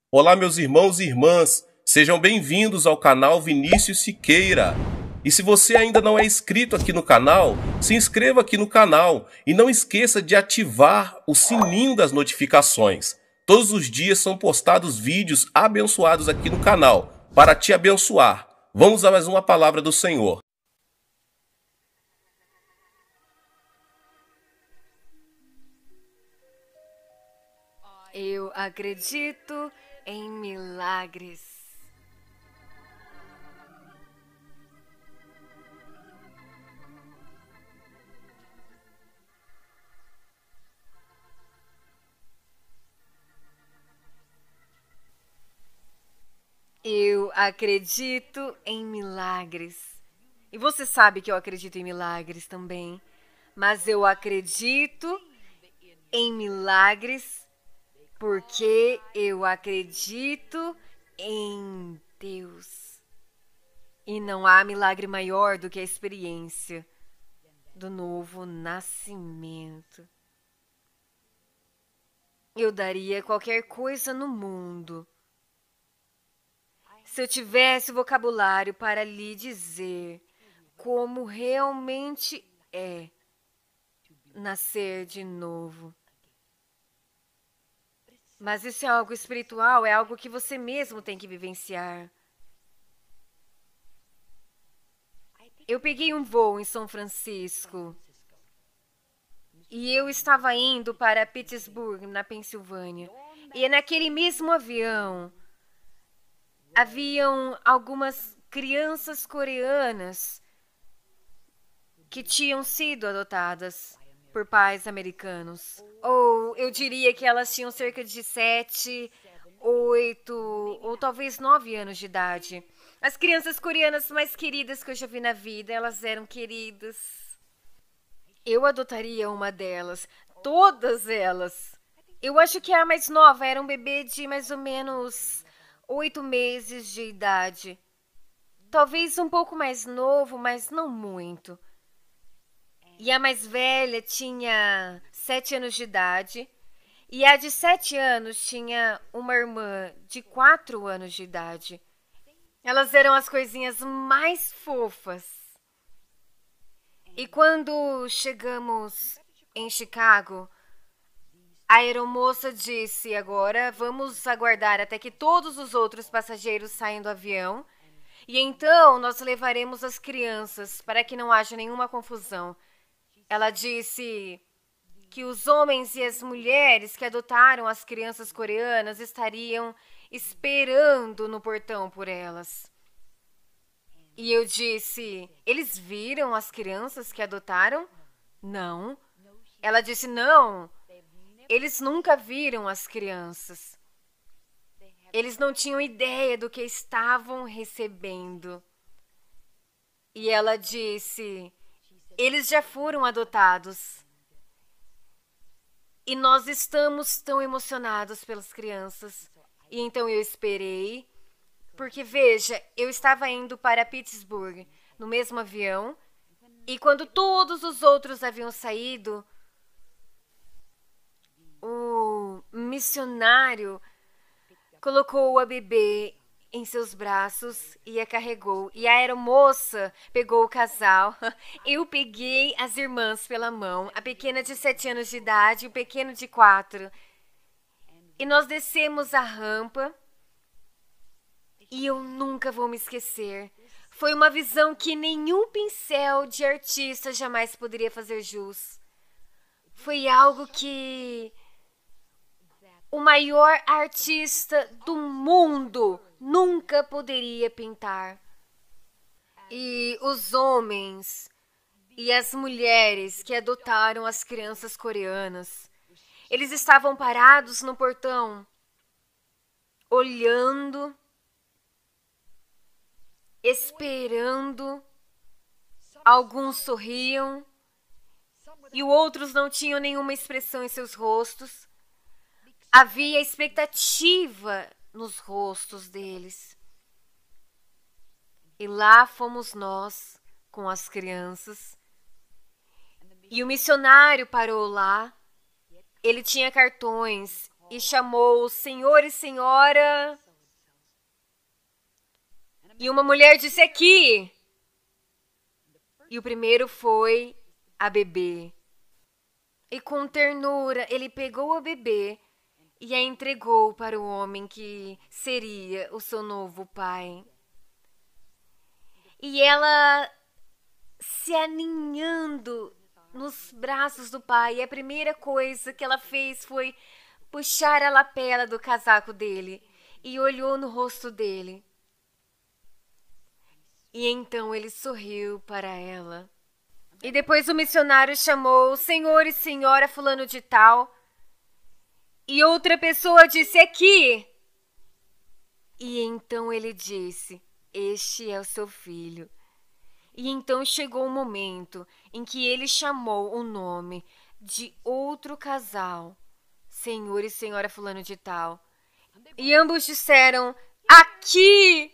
Olá, meus irmãos e irmãs, sejam bem-vindos ao canal Vinícius Siqueira. E se você ainda não é inscrito aqui no canal, se inscreva aqui no canal e não esqueça de ativar o sininho das notificações. Todos os dias são postados vídeos abençoados aqui no canal para te abençoar. Vamos a mais uma palavra do Senhor. Eu acredito em milagres. Eu acredito em milagres. E você sabe que eu acredito em milagres também. Mas eu acredito em milagres porque eu acredito em Deus. E não há milagre maior do que a experiência do novo nascimento. Eu daria qualquer coisa no mundo se eu tivesse o vocabulário para lhe dizer como realmente é nascer de novo. Mas isso é algo espiritual, é algo que você mesmo tem que vivenciar. Eu peguei um voo em São Francisco e eu estava indo para Pittsburgh, na Pensilvânia. E naquele mesmo avião haviam algumas crianças coreanas que tinham sido adotadas por pais americanos. Ou eu diria que elas tinham cerca de 7, 8 ou talvez 9 anos de idade. As crianças coreanas mais queridas que eu já vi na vida, elas eram queridas. Eu adotaria uma delas, todas elas. Eu acho que a mais nova era um bebê de mais ou menos 8 meses de idade. Talvez um pouco mais novo, mas não muito. E a mais velha tinha 7 anos de idade. E a de 7 anos tinha uma irmã de 4 anos de idade. Elas eram as coisinhas mais fofas. E quando chegamos em Chicago, a aeromoça disse: agora vamos aguardar até que todos os outros passageiros saiam do avião. E então nós levaremos as crianças para que não haja nenhuma confusão. Ela disse que os homens e as mulheres que adotaram as crianças coreanas estariam esperando no portão por elas. E eu disse: eles viram as crianças que adotaram? Não. Ela disse: não, eles nunca viram as crianças. Eles não tinham ideia do que estavam recebendo. E ela disse: eles já foram adotados. E nós estamos tão emocionados pelas crianças. E então eu esperei, porque veja, eu estava indo para Pittsburgh no mesmo avião, e quando todos os outros haviam saído, o missionário colocou a bebê em seus braços e a carregou. E a aeromoça pegou o casal. Eu peguei as irmãs pela mão, a pequena de 7 anos de idade e o pequeno de 4. E nós descemos a rampa. E eu nunca vou me esquecer. Foi uma visão que nenhum pincel de artista jamais poderia fazer jus. Foi algo que o maior artista do mundo nunca poderia pintar. E os homens e as mulheres que adotaram as crianças coreanas, eles estavam parados no portão, olhando, esperando. Alguns sorriam e outros não tinham nenhuma expressão em seus rostos. Havia expectativa nos rostos deles. E lá fomos nós, com as crianças. E o missionário parou lá. Ele tinha cartões e chamou o senhor e senhora. E uma mulher disse: aqui. E o primeiro foi a bebê. E com ternura ele pegou a bebê e a entregou para o homem que seria o seu novo pai. E ela se aninhando nos braços do pai, a primeira coisa que ela fez foi puxar a lapela do casaco dele e olhou no rosto dele. E então ele sorriu para ela. E depois o missionário chamou o senhor e senhora fulano de tal. E outra pessoa disse: aqui. E então ele disse: este é o seu filho. E então chegou o momento em que ele chamou o nome de outro casal, senhor e senhora fulano de tal. E ambos disseram: aqui.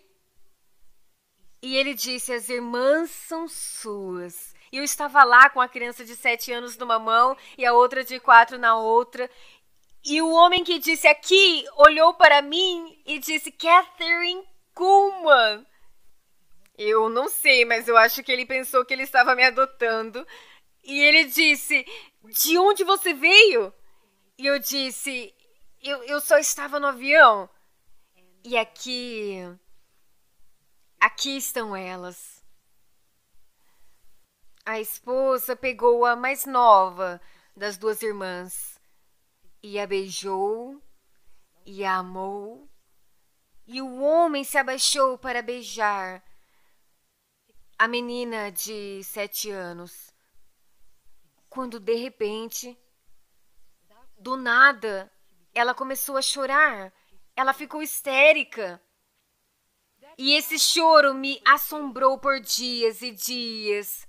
E ele disse: as irmãs são suas. E eu estava lá com a criança de 7 anos numa mão e a outra de 4 na outra. E o homem que disse aqui olhou para mim e disse: Catherine Kuhlman. Eu não sei, mas eu acho que ele pensou que ele estava me adotando. E ele disse: de onde você veio? E eu disse: eu só estava no avião. E aqui estão elas. A esposa pegou a mais nova das duas irmãs e a beijou e a amou. E o homem se abaixou para beijar a menina de 7 anos. Quando de repente, do nada, ela começou a chorar. Ela ficou histérica. E esse choro me assombrou por dias e dias.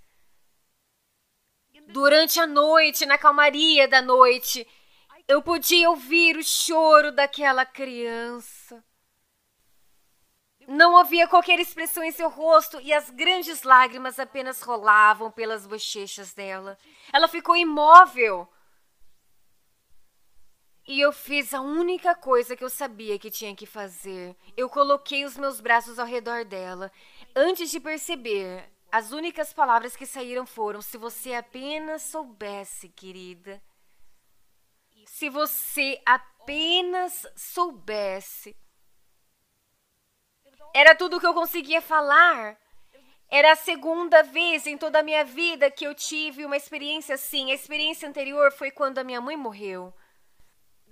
Durante a noite, na calmaria da noite, eu podia ouvir o choro daquela criança. Não havia qualquer expressão em seu rosto e as grandes lágrimas apenas rolavam pelas bochechas dela. Ela ficou imóvel. E eu fiz a única coisa que eu sabia que tinha que fazer. Eu coloquei os meus braços ao redor dela. Antes de perceber, as únicas palavras que saíram foram: se você apenas soubesse, querida. Se você apenas soubesse. Era tudo o que eu conseguia falar. Era a segunda vez em toda a minha vida que eu tive uma experiência assim. A experiência anterior foi quando a minha mãe morreu.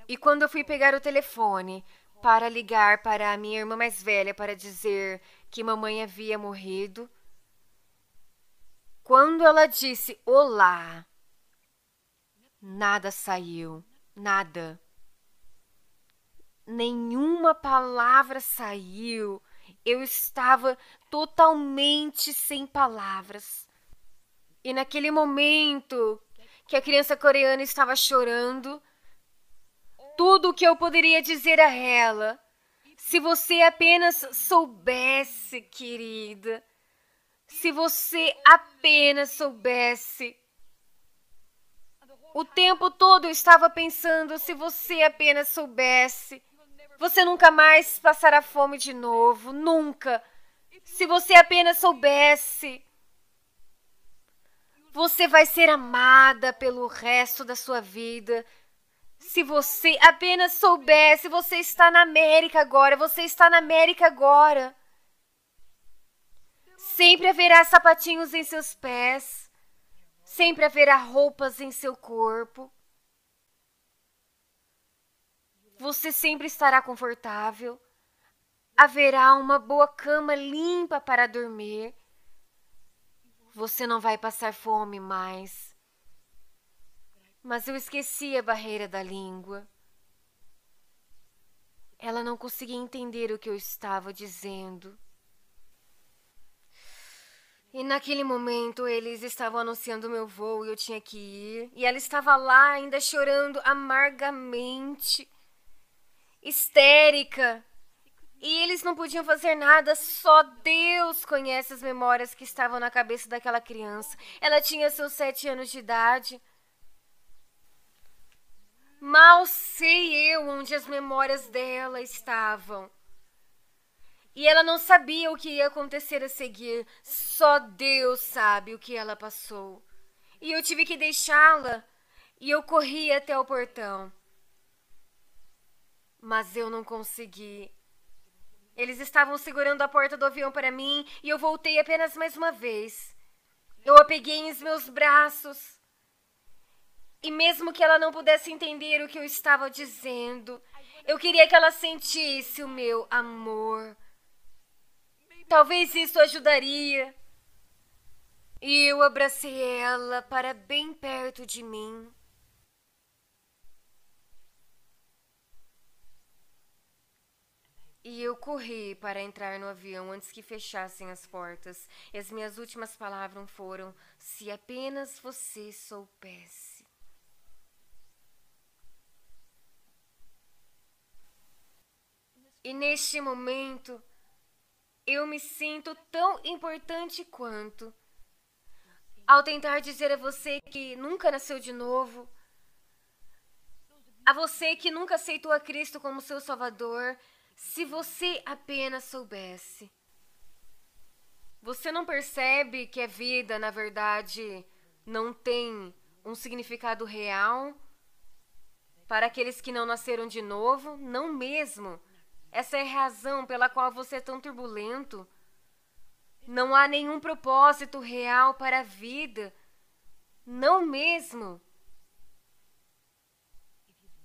E quando eu fui pegar o telefone para ligar para a minha irmã mais velha para dizer que mamãe havia morrido, quando ela disse olá, nada saiu, nada. Nenhuma palavra saiu. Eu estava totalmente sem palavras. E naquele momento que a criança coreana estava chorando, tudo o que eu poderia dizer a ela: se você apenas soubesse, querida, se você apenas soubesse. O tempo todo eu estava pensando: se você apenas soubesse, você nunca mais passará fome de novo, nunca. Se você apenas soubesse, você vai ser amada pelo resto da sua vida. Se você apenas soubesse, você está na América agora, você está na América agora. Sempre haverá sapatinhos em seus pés, sempre haverá roupas em seu corpo. Você sempre estará confortável. Haverá uma boa cama limpa para dormir. Você não vai passar fome mais. Mas eu esqueci a barreira da língua. Ela não conseguia entender o que eu estava dizendo. E naquele momento eles estavam anunciando o meu voo e eu tinha que ir. E ela estava lá ainda chorando amargamente, histérica. E eles não podiam fazer nada, só Deus conhece as memórias que estavam na cabeça daquela criança. Ela tinha seus 7 anos de idade. Mal sei eu onde as memórias dela estavam. E ela não sabia o que ia acontecer a seguir. Só Deus sabe o que ela passou. E eu tive que deixá-la. E eu corri até o portão. Mas eu não consegui. Eles estavam segurando a porta do avião para mim e eu voltei apenas mais uma vez. Eu a peguei em meus braços. E mesmo que ela não pudesse entender o que eu estava dizendo, eu queria que ela sentisse o meu amor. Talvez isso ajudaria. E eu abracei ela para bem perto de mim. E eu corri para entrar no avião antes que fechassem as portas. E as minhas últimas palavras foram: se apenas você soubesse. E neste momento, eu me sinto tão importante quanto. Ao tentar dizer a você que nunca nasceu de novo, a você que nunca aceitou a Cristo como seu Salvador, se você apenas soubesse. Você não percebe que a vida, na verdade, não tem um significado real para aqueles que não nasceram de novo? Não mesmo. Essa é a razão pela qual você é tão turbulento. Não há nenhum propósito real para a vida. Não mesmo.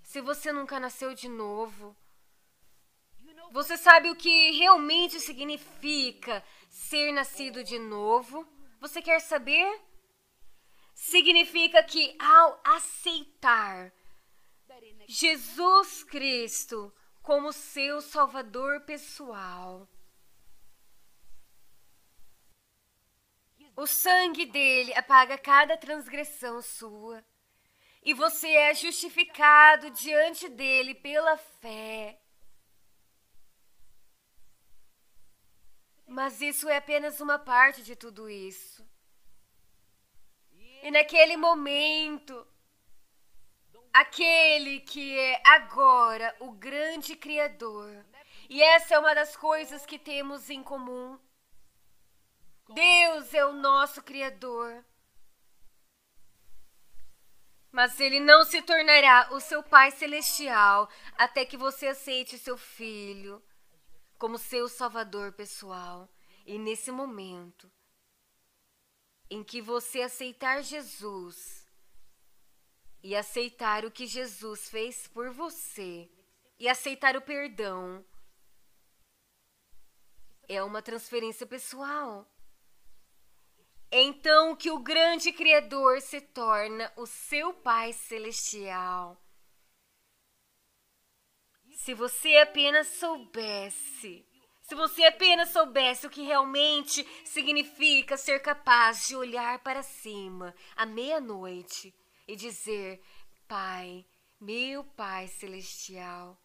Se você nunca nasceu de novo, você sabe o que realmente significa ser nascido de novo? Você quer saber? Significa que ao aceitar Jesus Cristo como seu Salvador pessoal, o sangue dele apaga cada transgressão sua e você é justificado diante dele pela fé. Mas isso é apenas uma parte de tudo isso. E naquele momento, aquele que é agora o grande Criador, e essa é uma das coisas que temos em comum. Deus é o nosso Criador. Mas Ele não se tornará o seu Pai Celestial até que você aceite seu Filho como seu Salvador pessoal. E nesse momento em que você aceitar Jesus e aceitar o que Jesus fez por você e aceitar o perdão, é uma transferência pessoal. Então que o grande Criador se torna o seu Pai Celestial. Se você apenas soubesse o que realmente significa ser capaz de olhar para cima à meia-noite e dizer: Pai, meu Pai Celestial.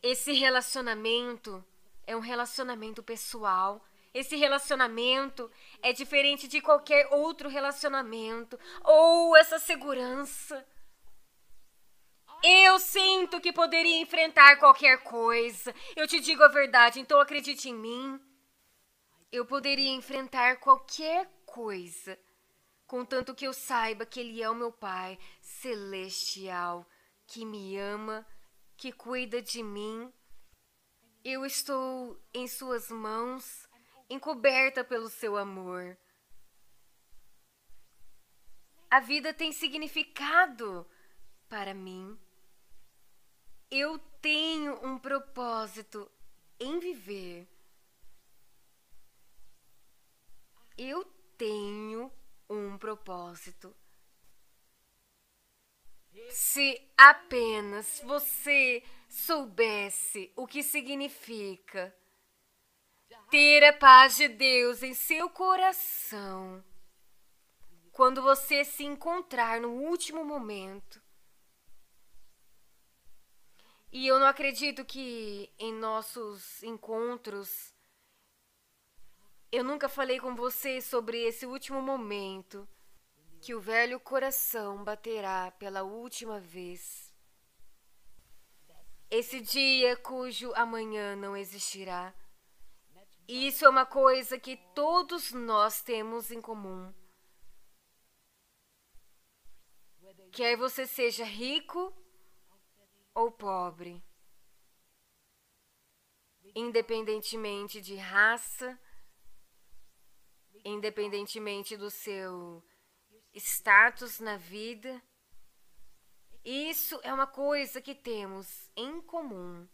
Esse relacionamento é um relacionamento pessoal. Esse relacionamento é diferente de qualquer outro relacionamento. Ou essa segurança. Eu sinto que poderia enfrentar qualquer coisa. Eu te digo a verdade, então acredite em mim. Eu poderia enfrentar qualquer coisa, contanto que eu saiba que Ele é o meu Pai Celestial, que me ama, que cuida de mim. Eu estou em suas mãos, encoberta pelo seu amor. A vida tem significado para mim. Eu tenho um propósito em viver. Eu tenho um propósito. Se apenas você soubesse o que significa ter a paz de Deus em seu coração, quando você se encontrar no último momento. E eu não acredito que em nossos encontros eu nunca falei com você sobre esse último momento que o velho coração baterá pela última vez. Esse dia cujo amanhã não existirá. E isso é uma coisa que todos nós temos em comum. Quer você seja rico ou pobre, independentemente de raça, independentemente do seu status na vida, isso é uma coisa que temos em comum.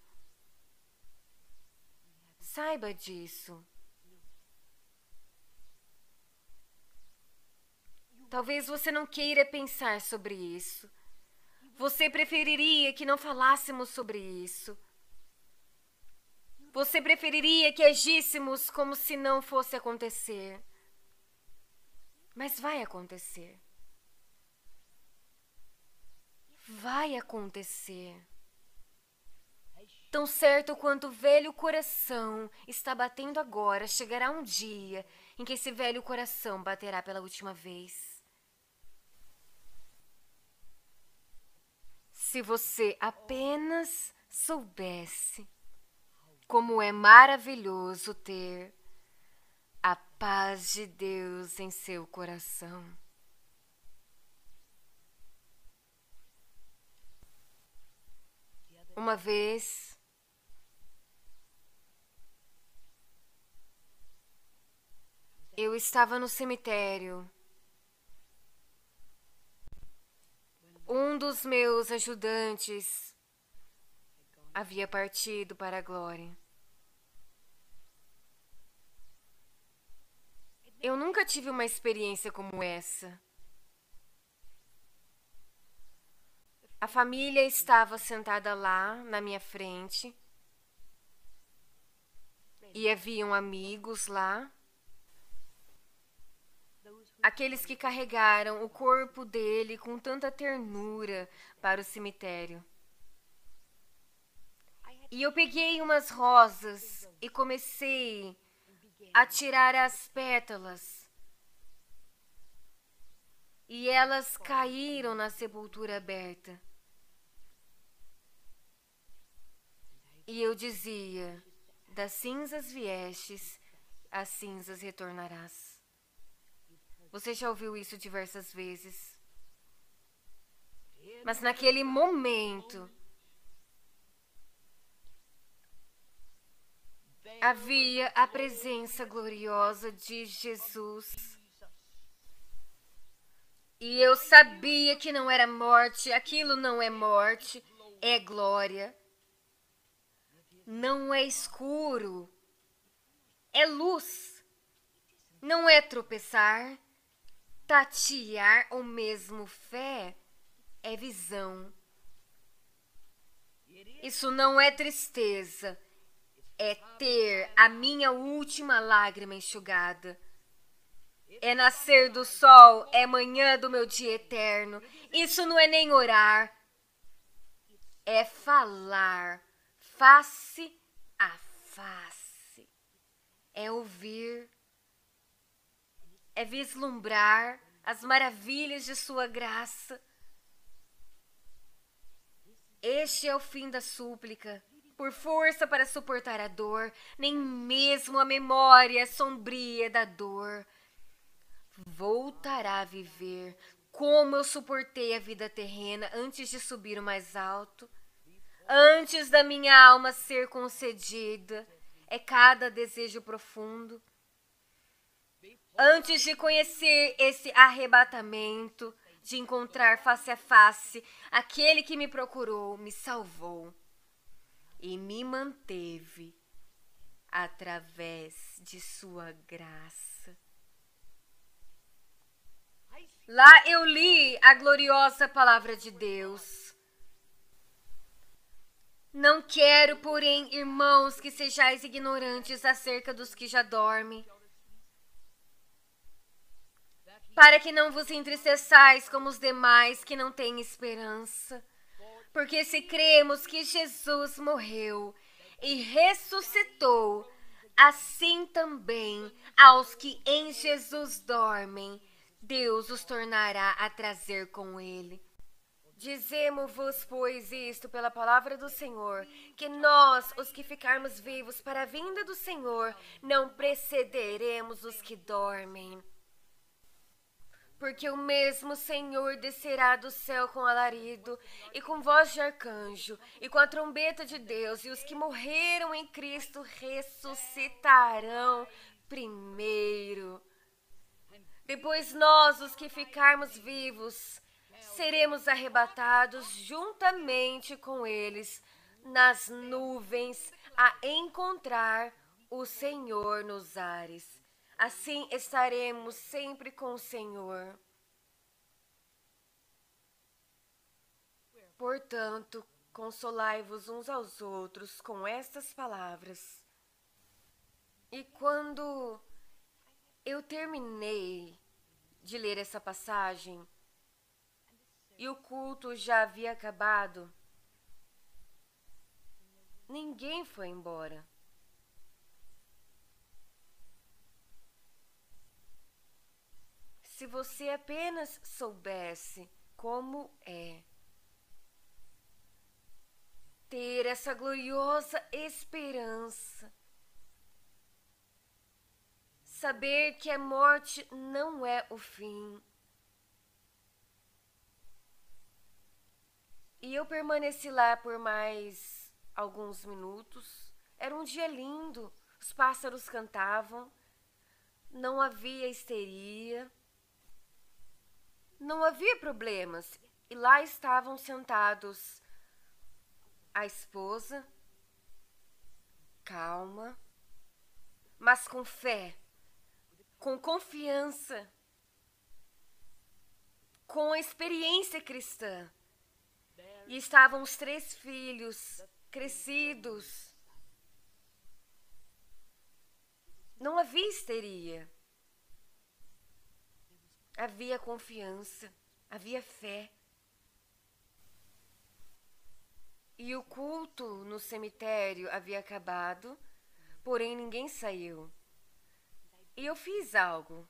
Saiba disso. Talvez você não queira pensar sobre isso. Você preferiria que não falássemos sobre isso. Você preferiria que agíssemos como se não fosse acontecer. Mas vai acontecer. Vai acontecer. Tão certo quanto o velho coração está batendo agora, chegará um dia em que esse velho coração baterá pela última vez. Se você apenas soubesse como é maravilhoso ter a paz de Deus em seu coração. Uma vez, eu estava no cemitério. Um dos meus ajudantes havia partido para a glória. Eu nunca tive uma experiência como essa. A família estava sentada lá na minha frente e haviam amigos lá. Aqueles que carregaram o corpo dele com tanta ternura para o cemitério. E eu peguei umas rosas e comecei a tirar as pétalas. E elas caíram na sepultura aberta. E eu dizia: das cinzas viestes, às cinzas retornarás. Você já ouviu isso diversas vezes. Mas naquele momento, havia a presença gloriosa de Jesus. E eu sabia que não era morte, aquilo não é morte, é glória. Não é escuro, é luz. Não é tropeçar, tatear ou mesmo fé, é visão. Isso não é tristeza, é ter a minha última lágrima enxugada. É nascer do sol, é manhã do meu dia eterno. Isso não é nem orar, é falar face a face. É ouvir, é vislumbrar as maravilhas de sua graça. Este é o fim da súplica. Por força para suportar a dor, nem mesmo a memória sombria da dor voltará a viver como eu suportei a vida terrena antes de subir o mais alto. Antes da minha alma ser concedida, é cada desejo profundo. Antes de conhecer esse arrebatamento, de encontrar face a face aquele que me procurou, me salvou e me manteve através de sua graça. Lá eu li a gloriosa palavra de Deus. Não quero, porém, irmãos, que sejais ignorantes acerca dos que já dormem, para que não vos entristeçais como os demais que não têm esperança. Porque se cremos que Jesus morreu e ressuscitou, assim também aos que em Jesus dormem, Deus os tornará a trazer com ele. Dizemo-vos, pois, isto pela palavra do Senhor, que nós, os que ficarmos vivos para a vinda do Senhor, não precederemos os que dormem. Porque o mesmo Senhor descerá do céu com alarido, e com voz de arcanjo, e com a trombeta de Deus, e os que morreram em Cristo ressuscitarão primeiro. Depois nós, os que ficarmos vivos, seremos arrebatados juntamente com eles nas nuvens a encontrar o Senhor nos ares. Assim estaremos sempre com o Senhor. Portanto, consolai-vos uns aos outros com estas palavras. E quando eu terminei de ler essa passagem e o culto já havia acabado, ninguém foi embora. Se você apenas soubesse como é ter essa gloriosa esperança, saber que a morte não é o fim. E eu permaneci lá por mais alguns minutos. Era um dia lindo, os pássaros cantavam, não havia histeria, não havia problemas. E lá estavam sentados a esposa, calma, mas com fé, com confiança, com a experiência cristã. E estavam os 3 filhos crescidos. Não havia histeria. Havia confiança, havia fé. E o culto no cemitério havia acabado, porém ninguém saiu. E eu fiz algo,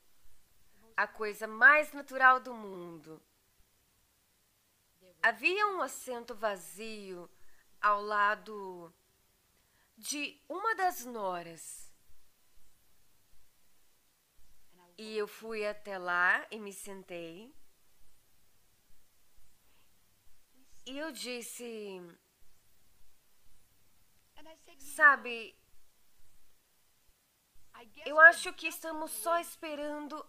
a coisa mais natural do mundo. Havia um assento vazio ao lado de uma das noras. E eu fui até lá e me sentei. E eu disse, sabe, eu acho que estamos só esperando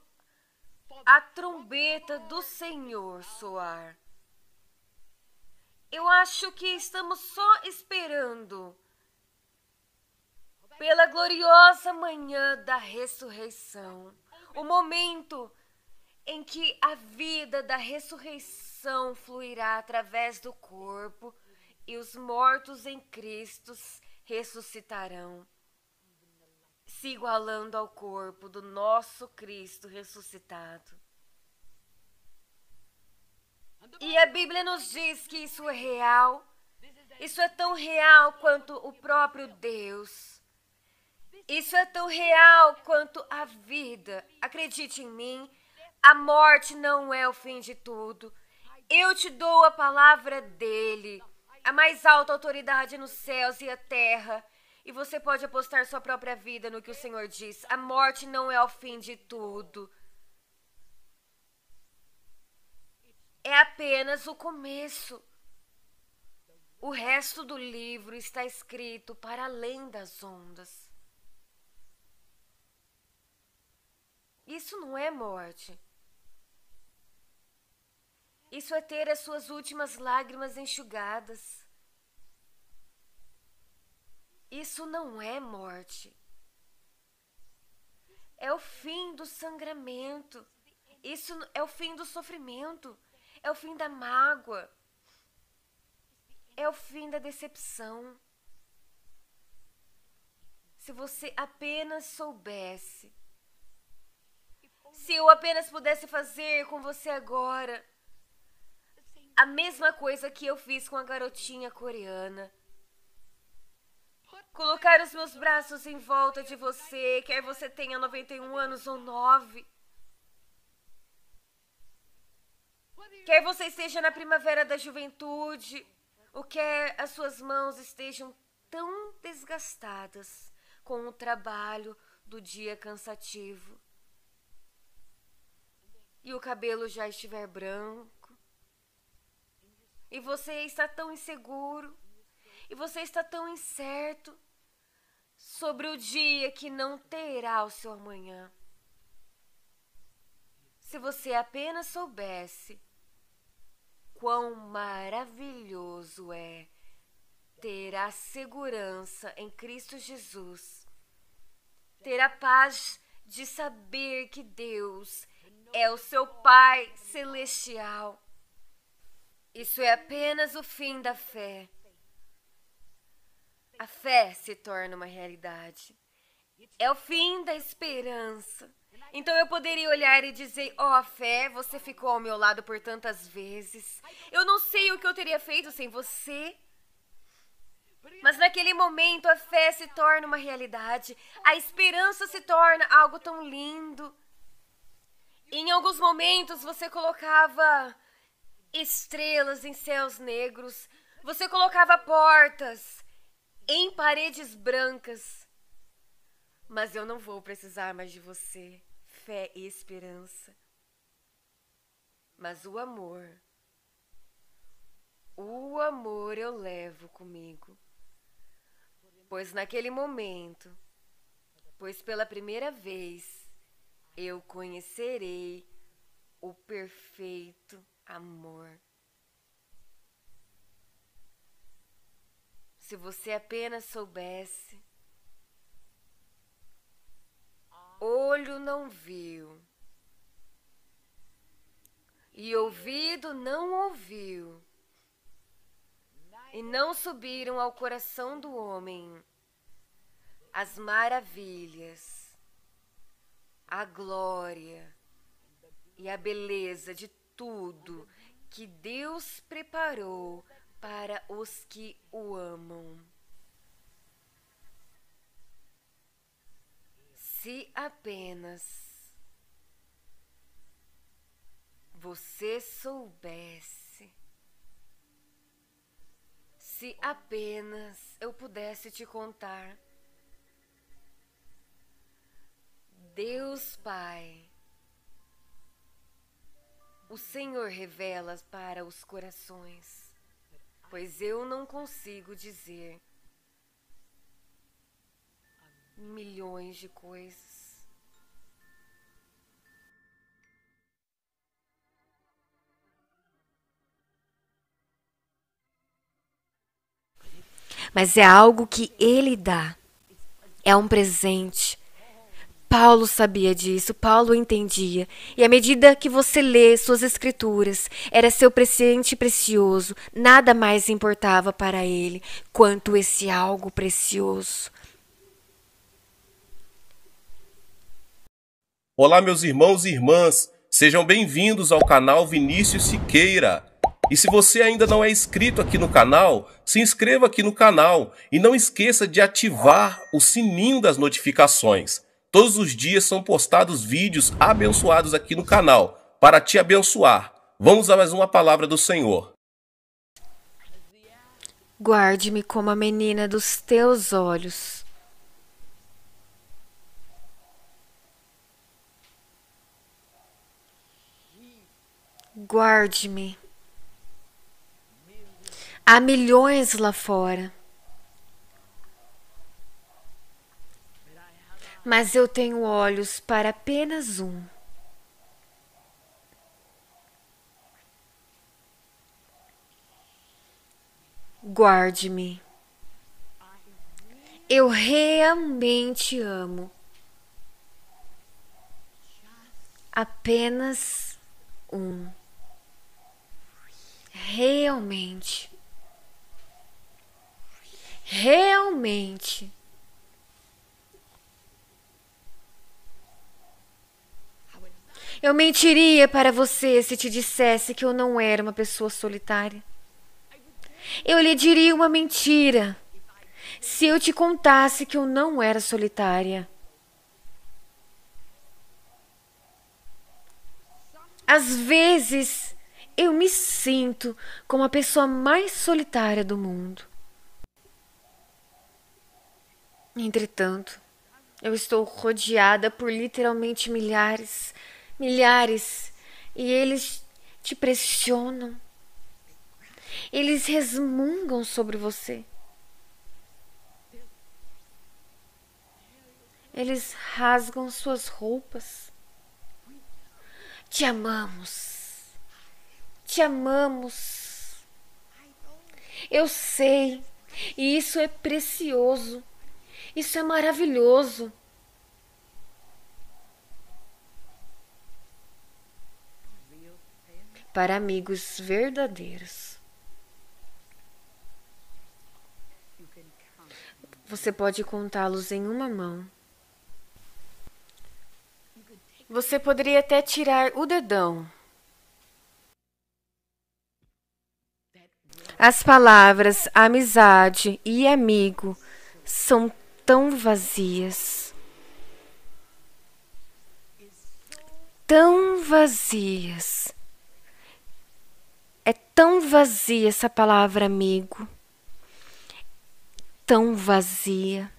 a trombeta do Senhor soar. Eu acho que estamos só esperando pela gloriosa manhã da ressurreição, o momento em que a vida da ressurreição fluirá através do corpo e os mortos em Cristo ressuscitarão, se igualando ao corpo do nosso Cristo ressuscitado. E a Bíblia nos diz que isso é real. Isso é tão real quanto o próprio Deus. Isso é tão real quanto a vida. Acredite em mim, a morte não é o fim de tudo. Eu te dou a palavra dele, a mais alta autoridade nos céus e a terra. E você pode apostar sua própria vida no que o Senhor diz. A morte não é o fim de tudo. É apenas o começo. O resto do livro está escrito para além das ondas. Isso não é morte. Isso é ter as suas últimas lágrimas enxugadas. Isso não é morte. É o fim do sangramento. Isso é o fim do sofrimento. É o fim da mágoa. É o fim da decepção. Se você apenas soubesse. Se eu apenas pudesse fazer com você agora a mesma coisa que eu fiz com a garotinha coreana. Colocar os meus braços em volta de você, quer você tenha 91 anos ou 9. Quer você esteja na primavera da juventude, ou quer as suas mãos estejam tão desgastadas com o trabalho do dia cansativo e o cabelo já estiver branco e você está tão inseguro e você está tão incerto sobre o dia que não terá o seu amanhã. Se você apenas soubesse quão maravilhoso é ter a segurança em Cristo Jesus, ter a paz de saber que Deus é o seu Pai celestial. Isso é apenas o fim da fé. A fé se torna uma realidade. É o fim da esperança. Então eu poderia olhar e dizer: ó, fé, você ficou ao meu lado por tantas vezes. Eu não sei o que eu teria feito sem você. Mas naquele momento a fé se torna uma realidade. A esperança se torna algo tão lindo. Em alguns momentos você colocava estrelas em céus negros. Você colocava portas em paredes brancas. Mas eu não vou precisar mais de você, fé e esperança. Mas o amor eu levo comigo. Pois naquele momento, pois pela primeira vez, eu conhecerei o perfeito amor. Se você apenas soubesse, olho não viu e ouvido não ouviu, e não subiram ao coração do homem as maravilhas, a glória e a beleza de tudo que Deus preparou para os que o amam. Se apenas você soubesse, se apenas eu pudesse te contar, Deus Pai, o Senhor revela para os corações, pois eu não consigo dizer milhões de coisas. Mas é algo que Ele dá. É um presente. Paulo sabia disso, Paulo entendia. E à medida que você lê suas escrituras, era seu presente precioso. Nada mais importava para ele quanto esse algo precioso. Olá, meus irmãos e irmãs, sejam bem-vindos ao canal Vinícius Siqueira. E se você ainda não é inscrito aqui no canal, se inscreva aqui no canal e não esqueça de ativar o sininho das notificações. Todos os dias são postados vídeos abençoados aqui no canal para te abençoar. Vamos a mais uma palavra do Senhor. Guarde-me como a menina dos teus olhos. Guarde-me. Há milhões lá fora, mas eu tenho olhos para apenas um. Guarde-me. Eu realmente amo. Apenas um. Realmente. Realmente. Eu mentiria para você se te dissesse que eu não era uma pessoa solitária. Eu lhe diria uma mentira se eu te contasse que eu não era solitária. Às vezes, Eu me sinto como a pessoa mais solitária do mundo. Entretanto, eu estou rodeada por literalmente milhares, e eles te pressionam. Eles resmungam sobre você. Eles rasgam suas roupas. Te amamos. Te amamos. Eu sei. E isso é precioso. Isso é maravilhoso. Para amigos verdadeiros, você pode contá-los em uma mão. Você poderia até tirar o dedão. As palavras amizade e amigo são tão vazias. Tão vazias. É tão vazia essa palavra amigo. Tão vazia.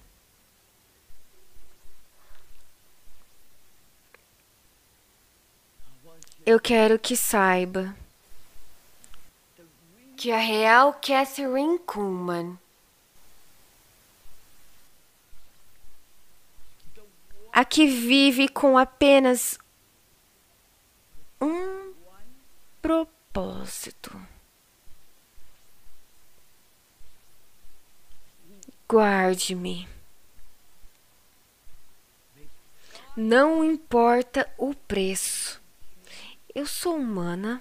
Eu quero que saiba que a real Kathryn Kuhlman, a que vive com apenas um propósito: guarde-me. Não importa o preço. Eu sou humana.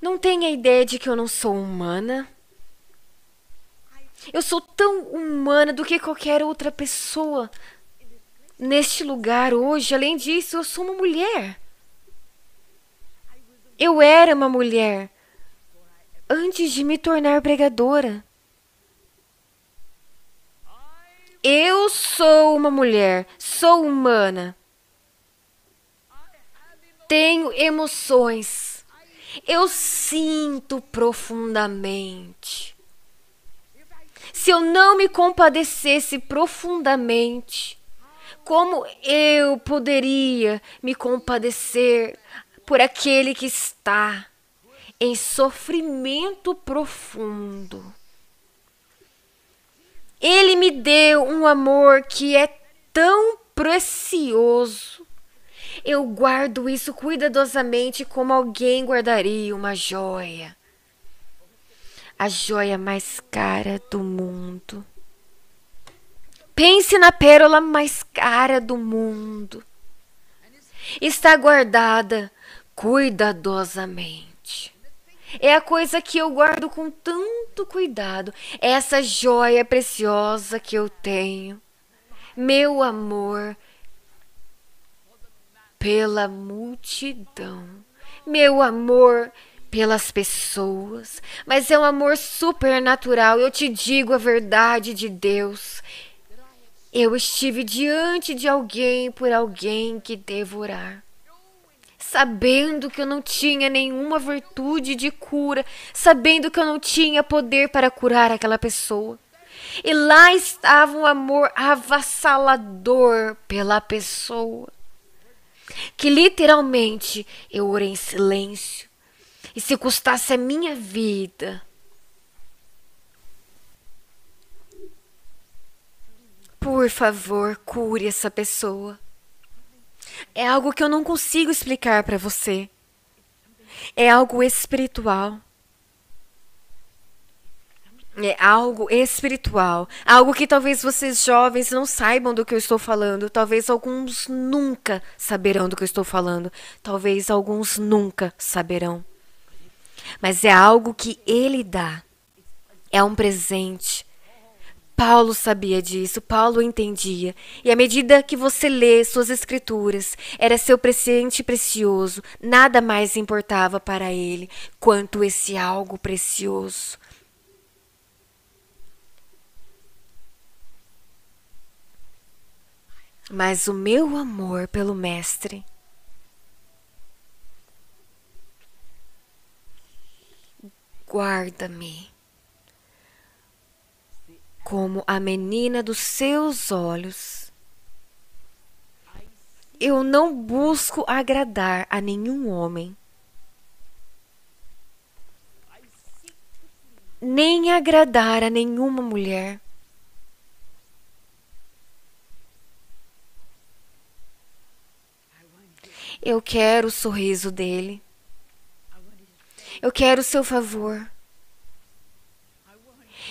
Não tenha ideia de que eu não sou humana. Eu sou tão humana do que qualquer outra pessoa neste lugar hoje. Além disso, eu sou uma mulher. Eu era uma mulher antes de me tornar pregadora. Eu sou uma mulher, sou humana. Tenho emoções. Eu sinto profundamente. Se eu não me compadecesse profundamente, como eu poderia me compadecer por aquele que está em sofrimento profundo? Ele me deu um amor que é tão precioso. Eu guardo isso cuidadosamente como alguém guardaria uma joia. A joia mais cara do mundo. Pense na pérola mais cara do mundo. Está guardada cuidadosamente. É a coisa que eu guardo com tanto cuidado. É essa joia preciosa que eu tenho. Meu amor pela multidão. Meu amor pelas pessoas. Mas é um amor supernatural. Eu te digo a verdade de Deus. Eu estive diante de alguém por alguém que devorar. Sabendo que eu não tinha nenhuma virtude de cura. Sabendo que eu não tinha poder para curar aquela pessoa. E lá estava um amor avassalador pela pessoa. Que literalmente eu orei em silêncio. E se custasse a minha vida, por favor, cure essa pessoa. É algo que eu não consigo explicar para você. É algo espiritual. É algo espiritual. Algo que talvez vocês jovens não saibam do que eu estou falando. Talvez alguns nunca saberão do que eu estou falando. Talvez alguns nunca saberão. Mas é algo que Ele dá. É um presente. Paulo sabia disso, Paulo entendia. E à medida que você lê suas escrituras, era seu presente precioso. Nada mais importava para ele quanto esse algo precioso. Mas o meu amor pelo Mestre guarda-me como a menina dos seus olhos. Eu não busco agradar a nenhum homem, nem agradar a nenhuma mulher. Eu quero o sorriso dele. Eu quero o seu favor.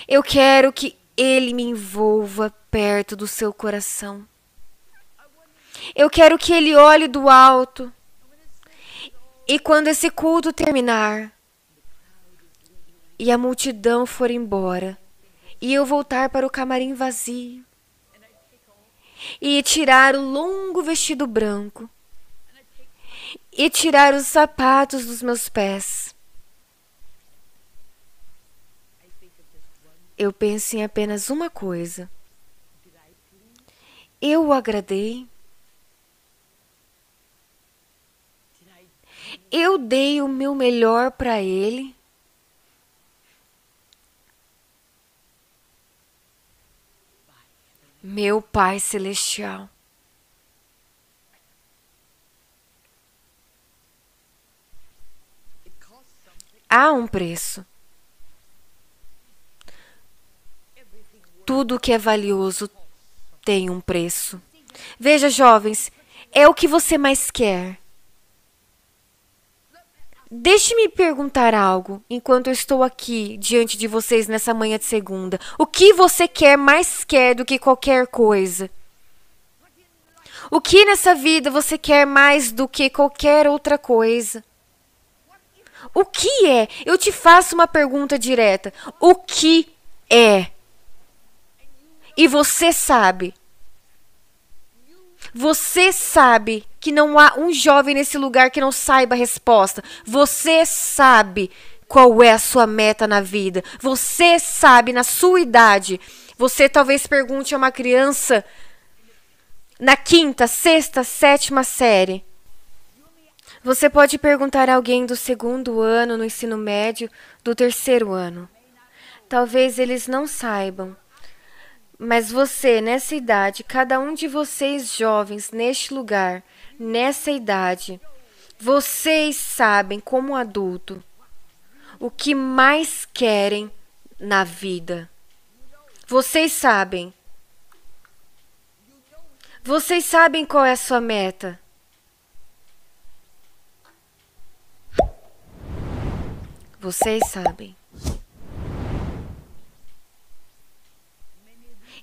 Eu quero que ele me envolva perto do seu coração. Eu quero que ele olhe do alto. E quando esse culto terminar e a multidão for embora e eu voltar para o camarim vazio e tirar o longo vestido branco e tirar os sapatos dos meus pés, eu penso em apenas uma coisa. Eu o agradei? Eu dei o meu melhor para ele? Meu Pai Celestial, há um preço. Tudo que é valioso tem um preço. Veja, jovens, é o que você mais quer. Deixe-me perguntar algo enquanto eu estou aqui diante de vocês nessa manhã de segunda. O que você mais quer do que qualquer coisa? O que nessa vida você quer mais do que qualquer outra coisa? O que é? Eu te faço uma pergunta direta. O que é? E você sabe. Você sabe que não há um jovem nesse lugar que não saiba a resposta. Você sabe qual é a sua meta na vida. Você sabe, na sua idade. Você talvez pergunte a uma criança na quinta, sexta, sétima série. Você pode perguntar a alguém do segundo ano no ensino médio, do terceiro ano. Talvez eles não saibam. Mas você, nessa idade, cada um de vocês jovens, neste lugar, nessa idade, vocês sabem, como adulto, o que mais querem na vida. Vocês sabem. Vocês sabem qual é a sua meta. Vocês sabem.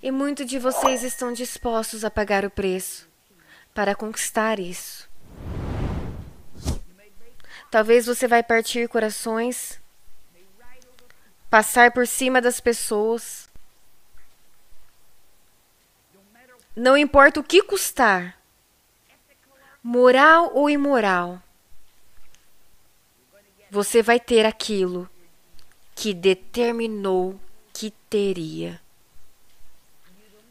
E muitos de vocês estão dispostos a pagar o preço para conquistar isso. Talvez você vai partir corações, passar por cima das pessoas. Não importa o que custar, moral ou imoral, você vai ter aquilo que determinou que teria.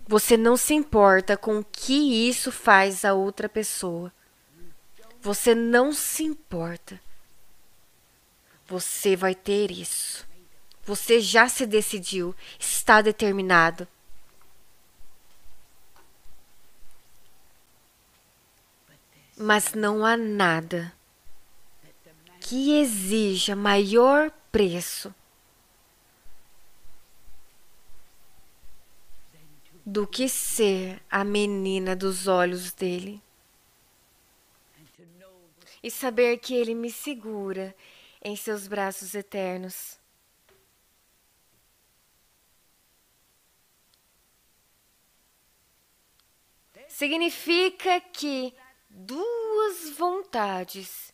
Você não se importa com o que isso faz a outra pessoa. Você não se importa. Você vai ter isso. Você já se decidiu, está determinado. Mas não há nada que exija maior preço do que ser a menina dos olhos dele. E saber que ele me segura em seus braços eternos. Significa que duas vontades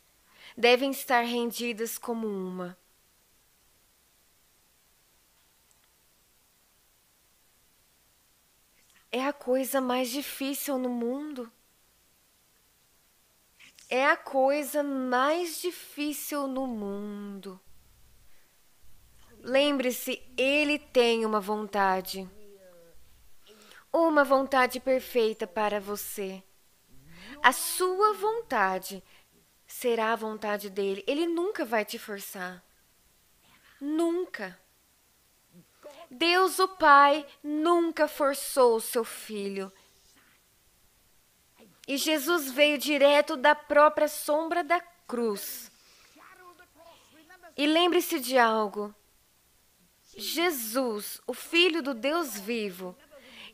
devem estar rendidas como uma. É a coisa mais difícil no mundo. É a coisa mais difícil no mundo. Lembre-se, ele tem uma vontade. Uma vontade perfeita para você. A sua vontade será a vontade dele. Ele nunca vai te forçar. Nunca. Deus o Pai nunca forçou o seu Filho. E Jesus veio direto da própria sombra da cruz. E lembre-se de algo. Jesus, o Filho do Deus vivo.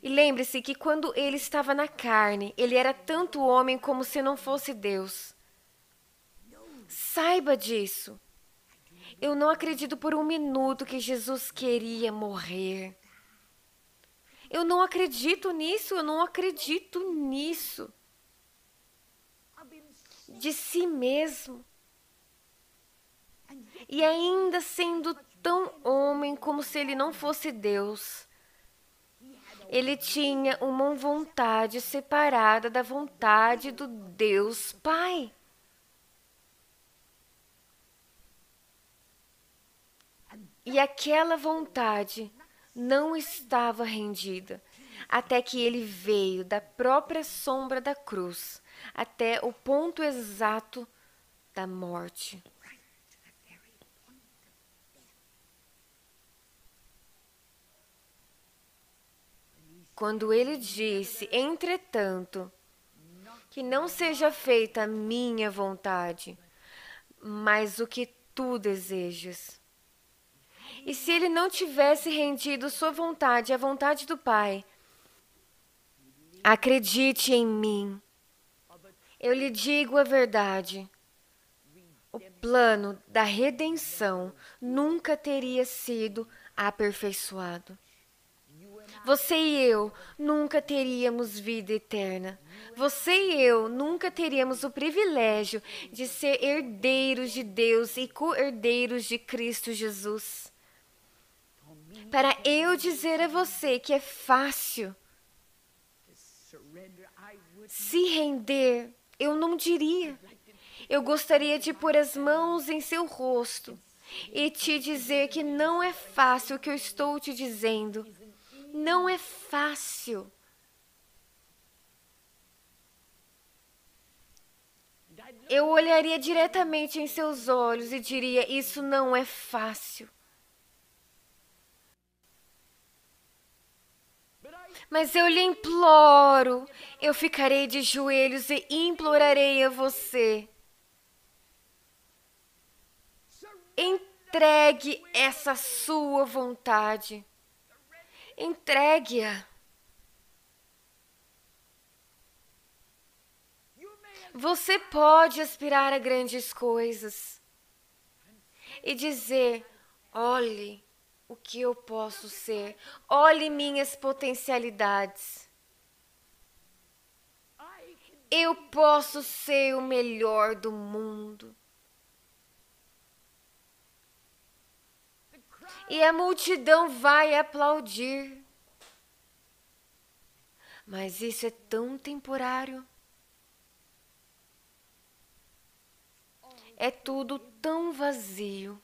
E lembre-se que quando ele estava na carne, ele era tanto homem como se não fosse Deus. Saiba disso. Eu não acredito por um minuto que Jesus queria morrer. Eu não acredito nisso, eu não acredito nisso. De si mesmo. E ainda sendo tão homem como se ele não fosse Deus. Ele tinha uma vontade separada da vontade do Deus Pai. E aquela vontade não estava rendida, até que ele veio da própria sombra da cruz, até o ponto exato da morte. Quando ele disse, entretanto, que não seja feita a minha vontade, mas o que tu desejas. E se ele não tivesse rendido sua vontade à vontade do Pai, acredite em mim. Eu lhe digo a verdade. O plano da redenção nunca teria sido aperfeiçoado. Você e eu nunca teríamos vida eterna. Você e eu nunca teríamos o privilégio de ser herdeiros de Deus e co-herdeiros de Cristo Jesus. Para eu dizer a você que é fácil se render, eu não diria. Eu gostaria de pôr as mãos em seu rosto e te dizer que não é fácil o que eu estou te dizendo. Não é fácil. Eu olharia diretamente em seus olhos e diria: isso não é fácil. Mas eu lhe imploro, eu ficarei de joelhos e implorarei a você. Entregue essa sua vontade. Entregue-a. Você pode aspirar a grandes coisas e dizer: olhe o que eu posso ser, olhe minhas potencialidades. Eu posso ser o melhor do mundo. E a multidão vai aplaudir. Mas isso é tão temporário. É tudo tão vazio.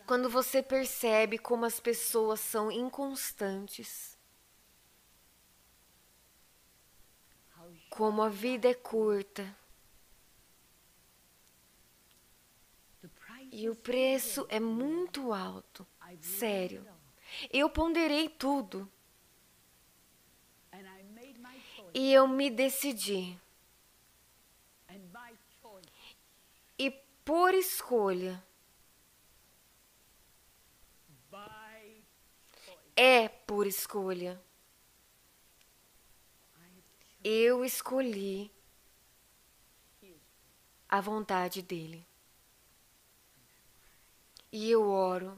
Quando você percebe como as pessoas são inconstantes. Como a vida é curta. E o preço é muito alto. Sério. Eu ponderei tudo. E eu me decidi. E por escolha. É por escolha. Eu escolhi a vontade dele. E eu oro.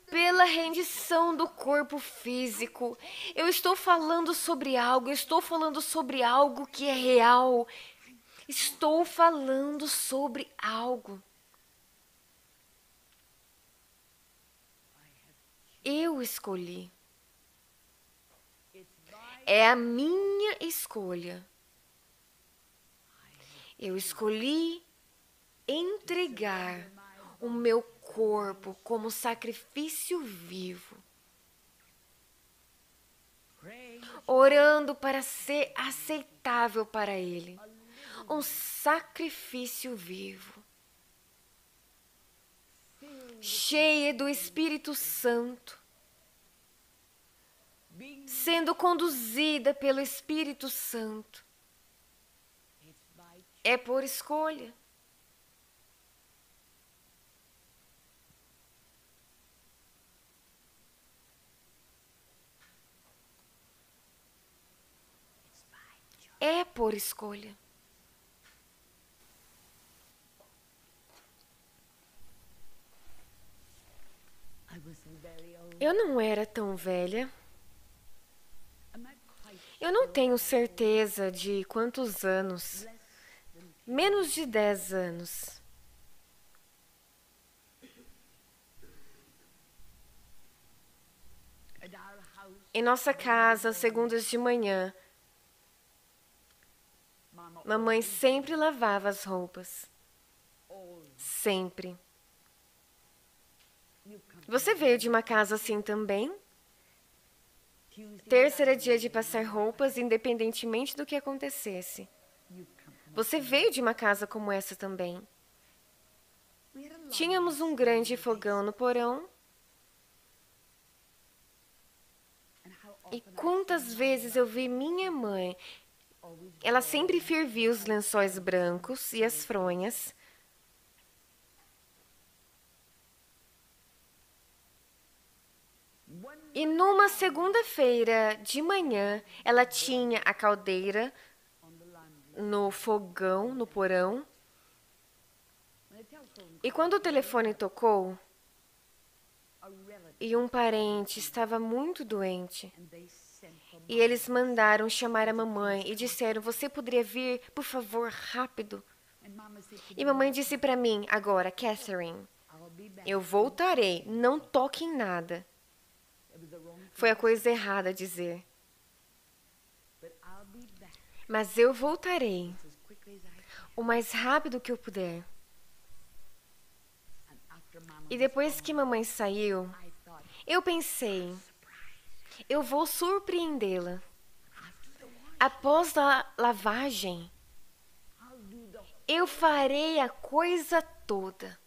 Pela rendição do corpo físico. Eu estou falando sobre algo, eu estou falando sobre algo que é real. Estou falando sobre algo. Eu escolhi. É a minha escolha. Eu escolhi entregar o meu corpo como sacrifício vivo. Orando para ser aceitável para Ele. um sacrifício vivo, cheia do Espírito Santo, sendo conduzida pelo Espírito Santo. É por escolha. É por escolha. Eu não era tão velha. Eu não tenho certeza de quantos anos. Menos de 10 anos. Em nossa casa, segundas de manhã, mamãe sempre lavava as roupas. Sempre. Você veio de uma casa assim também? Terça era dia de passar roupas, independentemente do que acontecesse. Você veio de uma casa como essa também. Tínhamos um grande fogão no porão. E quantas vezes eu vi minha mãe. Ela sempre fervia os lençóis brancos e as fronhas. E numa segunda-feira de manhã, ela tinha a caldeira no fogão, no porão. E quando o telefone tocou, e um parente estava muito doente, e eles mandaram chamar a mamãe e disseram: você poderia vir, por favor, rápido? E mamãe disse para mim: agora, Catherine, eu voltarei, não toque em nada. Foi a coisa errada a dizer. Mas eu voltarei o mais rápido que eu puder. E depois que mamãe saiu, eu pensei, eu vou surpreendê-la. Após a lavagem, eu farei a coisa toda.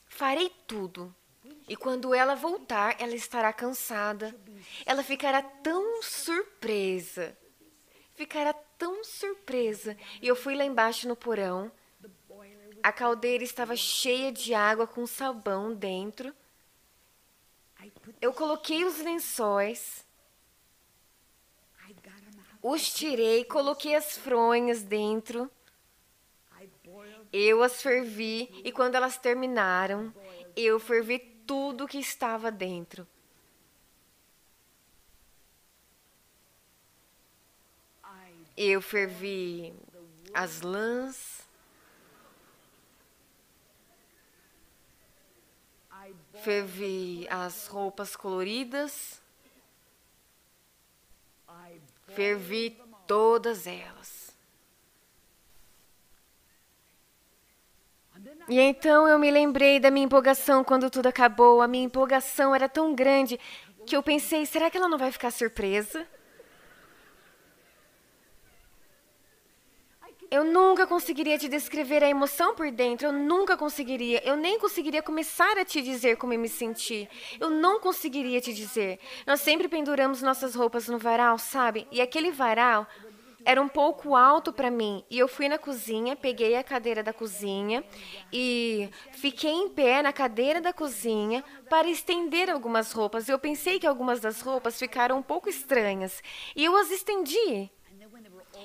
Farei tudo. E quando ela voltar, ela estará cansada. Ela ficará tão surpresa. Ficará tão surpresa. E eu fui lá embaixo no porão. A caldeira estava cheia de água com sabão dentro. Eu coloquei os lençóis. Os tirei, coloquei as fronhas dentro. Eu as fervi e quando elas terminaram, eu fervi tudo que estava dentro. Eu fervi as lãs, fervi as roupas coloridas, fervi todas elas. E então eu me lembrei da minha empolgação quando tudo acabou. A minha empolgação era tão grande que eu pensei, será que ela não vai ficar surpresa? Eu nunca conseguiria te descrever a emoção por dentro, eu nunca conseguiria. Eu nem conseguiria começar a te dizer como eu me senti. Eu não conseguiria te dizer. Nós sempre penduramos nossas roupas no varal, sabe? E aquele varal era um pouco alto para mim. E eu fui na cozinha, peguei a cadeira da cozinha e fiquei em pé na cadeira da cozinha para estender algumas roupas. Eu pensei que algumas das roupas ficaram um pouco estranhas e eu as estendi.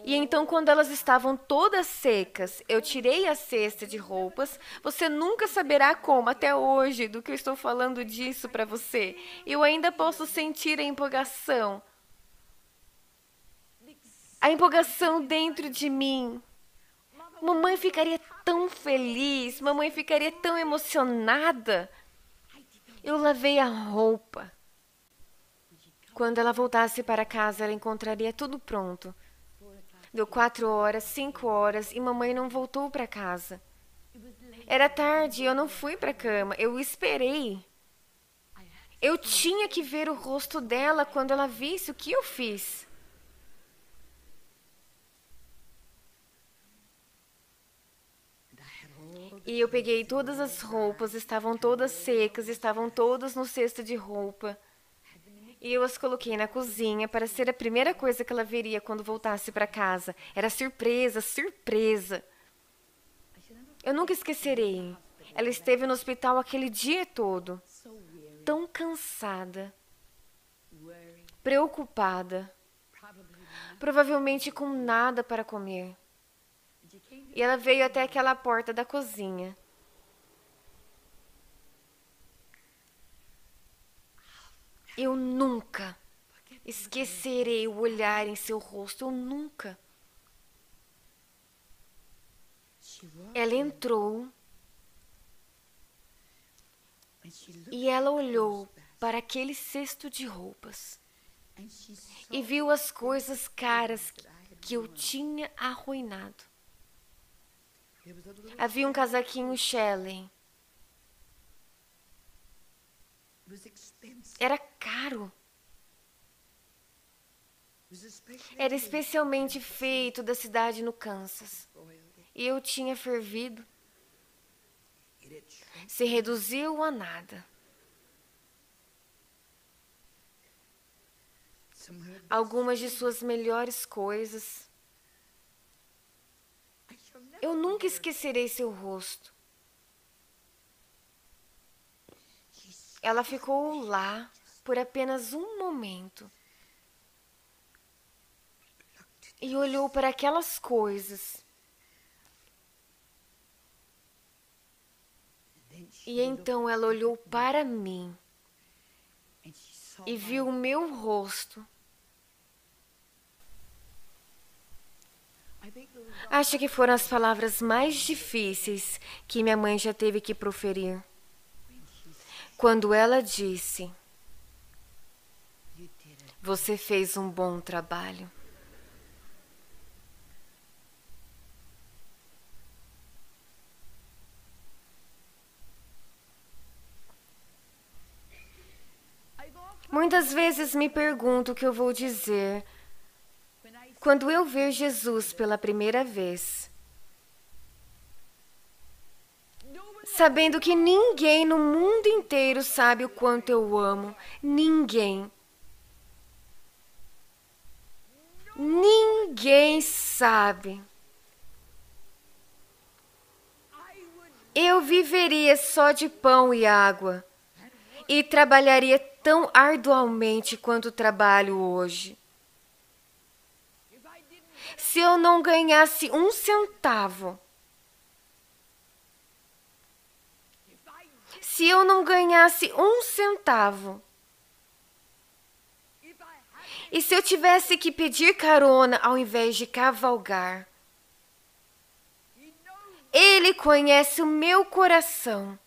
E então, quando elas estavam todas secas, eu tirei a cesta de roupas. Você nunca saberá como, até hoje, do que eu estou falando disso para você. Eu ainda posso sentir a empolgação. A empolgação dentro de mim. Mamãe ficaria tão feliz, mamãe ficaria tão emocionada. Eu lavei a roupa. Quando ela voltasse para casa, ela encontraria tudo pronto. Deu 4 horas, 5 horas e mamãe não voltou para casa. Era tarde e eu não fui para a cama, eu esperei. Eu tinha que ver o rosto dela quando ela visse o que eu fiz. E eu peguei todas as roupas, estavam todas secas, estavam todas no cesto de roupa. E eu as coloquei na cozinha para ser a primeira coisa que ela veria quando voltasse para casa. Era surpresa, surpresa. Eu nunca esquecerei. Ela esteve no hospital aquele dia todo, tão cansada, preocupada, provavelmente com nada para comer. E ela veio até aquela porta da cozinha. Eu nunca esquecerei o olhar em seu rosto, eu nunca. Ela entrou e ela olhou para aquele cesto de roupas e viu as coisas caras que eu tinha arruinado. Havia um casaquinho Shelley. Era caro. Era especialmente feito da cidade no Kansas. E eu tinha fervido. Se reduziu a nada. Algumas de suas melhores coisas. Eu nunca esquecerei seu rosto. Ela ficou lá por apenas um momento e olhou para aquelas coisas. E então ela olhou para mim e viu o meu rosto. Acho que foram as palavras mais difíceis que minha mãe já teve que proferir. Quando ela disse: "Você fez um bom trabalho." Muitas vezes me pergunto o que eu vou dizer quando eu ver Jesus pela primeira vez, sabendo que ninguém no mundo inteiro sabe o quanto eu amo. Ninguém. Ninguém sabe. Eu viveria só de pão e água e trabalharia tão arduamente quanto trabalho hoje. Se eu não ganhasse um centavo, se eu não ganhasse um centavo, e se eu tivesse que pedir carona ao invés de cavalgar, Ele conhece o meu coração.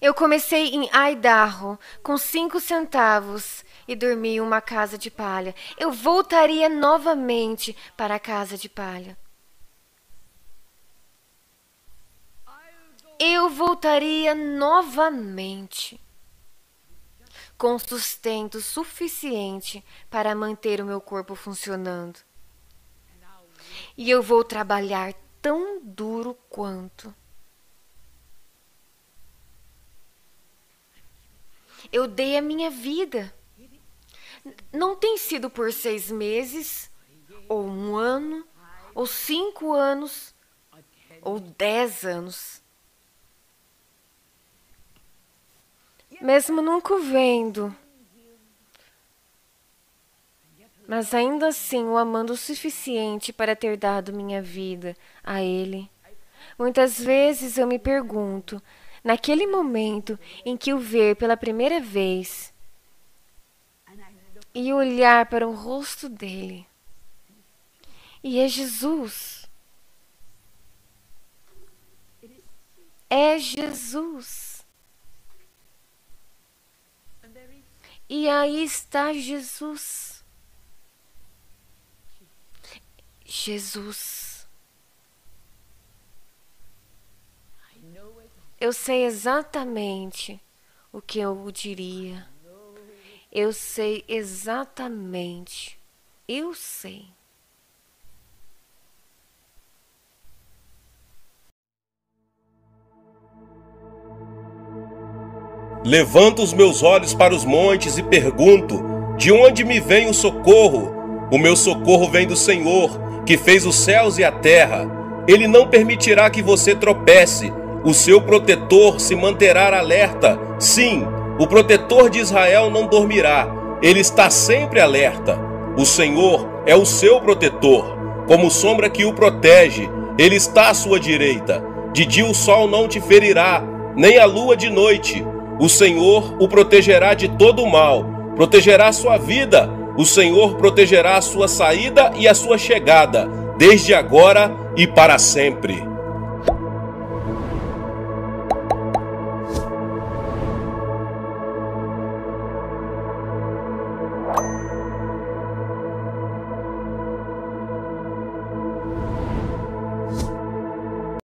Eu comecei em Idaho com 5 centavos e dormi em uma casa de palha. Eu voltaria novamente para a casa de palha. Eu voltaria novamente com sustento suficiente para manter o meu corpo funcionando. E eu vou trabalhar tão duro quanto. Eu dei a minha vida. Não tem sido por 6 meses, ou 1 ano, ou 5 anos, ou 10 anos. Mesmo nunca o vendo, mas ainda assim o amando o suficiente para ter dado minha vida a Ele. Muitas vezes eu me pergunto, naquele momento em que o ver pela primeira vez e olhar para o rosto dele, e é Jesus. É Jesus. E aí está Jesus. Jesus. Eu sei exatamente o que eu diria. Eu sei exatamente. Eu sei. Levanto os meus olhos para os montes e pergunto: de onde me vem o socorro? O meu socorro vem do Senhor, que fez os céus e a terra. Ele não permitirá que você tropece. O seu protetor se manterá alerta. Sim, o protetor de Israel não dormirá. Ele está sempre alerta. O Senhor é o seu protetor, como sombra que o protege. Ele está à sua direita. De dia o sol não te ferirá, nem a lua de noite. O Senhor o protegerá de todo o mal, protegerá a sua vida. O Senhor protegerá a sua saída e a sua chegada, desde agora e para sempre.